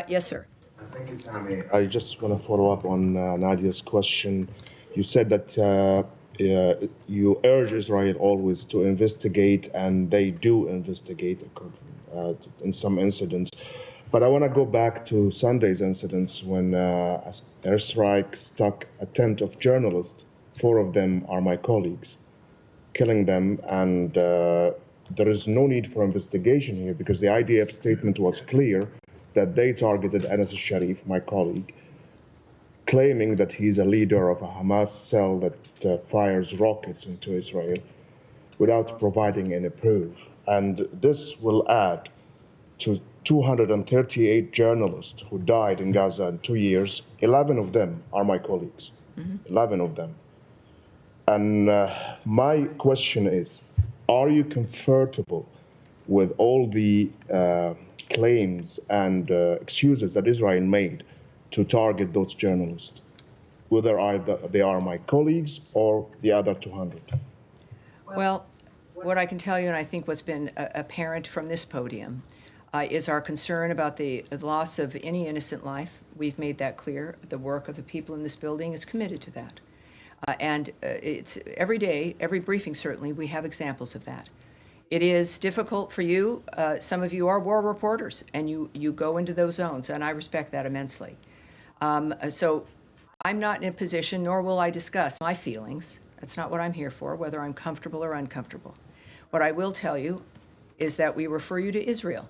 Yes, sir. Thank you, Tammy. I just want to follow up on Nadia's question. You said that you urge Israel always to investigate, and they do investigate in some incidents. But I want to go back to Sunday's incidents when an airstrike struck a tent of journalists. 4 of them are my colleagues, killing them, and there is no need for investigation here because the IDF statement was clear that they targeted al-Sharif, my colleague, claiming that he's a leader of a Hamas cell that fires rockets into Israel without providing any proof. And this will add to 238 journalists who died in Gaza in 2 years. 11 of them are my colleagues, 11 of them. And my question is, are you comfortable with all the claims and excuses that Israel made to target those journalists, whether they are my colleagues or the other 200? Well, what I can tell you, and I think what's been apparent from this podium, is our concern about the loss of any innocent life. We've made that clear. The work of the people in this building is committed to that. And it's every day, every briefing certainly, we have examples of that. It is difficult for you. Some of you are war reporters, and you go into those zones, and I respect that immensely. So I'm not in a position, nor will I discuss my feelings. That's not what I'm here for, whether I'm comfortable or uncomfortable. What I will tell you is that we refer you to Israel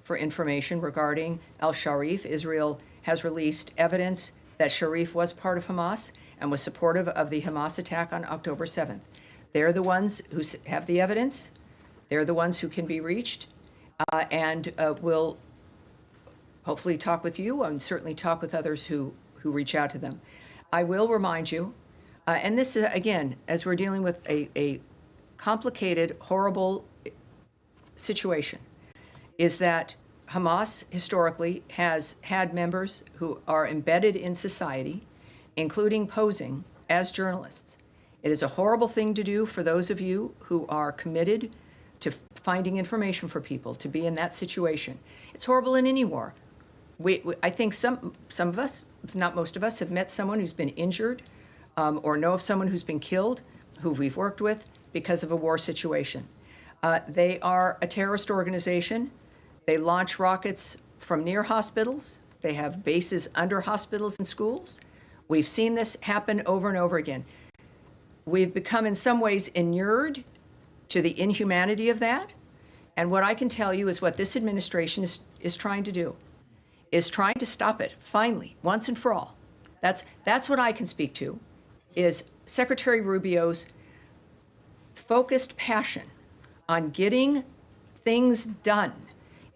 for information regarding al-Sharif. Israel has released evidence that Sharif was part of Hamas and was supportive of the Hamas attack on October 7th. They're the ones who have the evidence. They're the ones who can be reached, and will hopefully talk with you and certainly talk with others who reach out to them. I will remind you, and this is, again, as we're dealing with a complicated, horrible situation, is that Hamas historically has had members who are embedded in society, including posing as journalists. It is a horrible thing to do for those of you who are committed to finding information for people, to be in that situation. It's horrible in any war. I think some of us, if not most of us, have met someone who's been injured or know of someone who's been killed, who we've worked with because of a war situation. They are a terrorist organization. They launch rockets from near hospitals. They have bases under hospitals and schools. We've seen this happen over and over again. We've become in some ways inured to the inhumanity of that. And what I can tell you is what this administration is trying to do, is trying to stop it, finally, once and for all. That's what I can speak to, is Secretary Rubio's focused passion on getting things done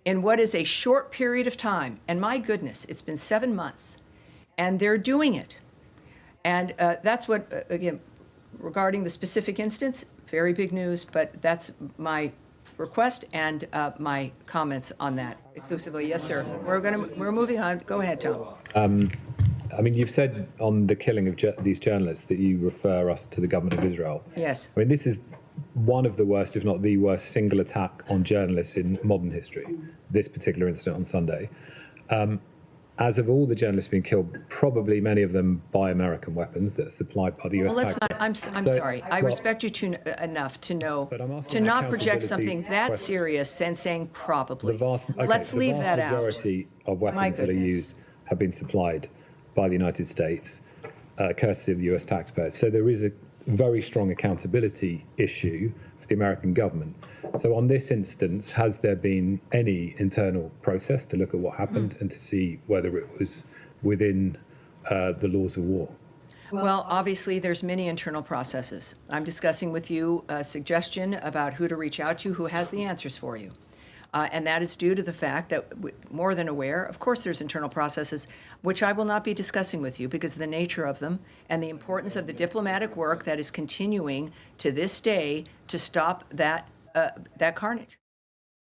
in what is a short period of time. And my goodness, it's been 7 months, and they're doing it. And that's what, again, regarding the specific instance, very big news, but that's my request and my comments on that exclusively. Yes, sir. We're moving on. Go ahead, Tom. I mean, you've said on the killing of these journalists that you refer us to the government of Israel. Yes. I mean, this is one of the worst, if not the worst, single attack on journalists in modern history, this particular incident on Sunday. As of all the journalists being killed, probably many of them by American weapons that are supplied by the US. Well, let's not, I'm sorry. I respect you enough to know, to not project something that serious and saying probably. Let's leave that out. The majority of weapons that are used have been supplied by the United States, courtesy of the US taxpayers. So there is a very strong accountability issue for the American government. So on this instance, has there been any internal process to look at what happened and to see whether it was within the laws of war? Well, obviously, there's many internal processes. I'm discussing with you a suggestion about who to reach out to, who has the answers for you. And that is due to the fact that, more than aware, of course there's internal processes, which I will not be discussing with you because of the nature of them and the importance of the diplomatic work that is continuing to this day to stop that carnage.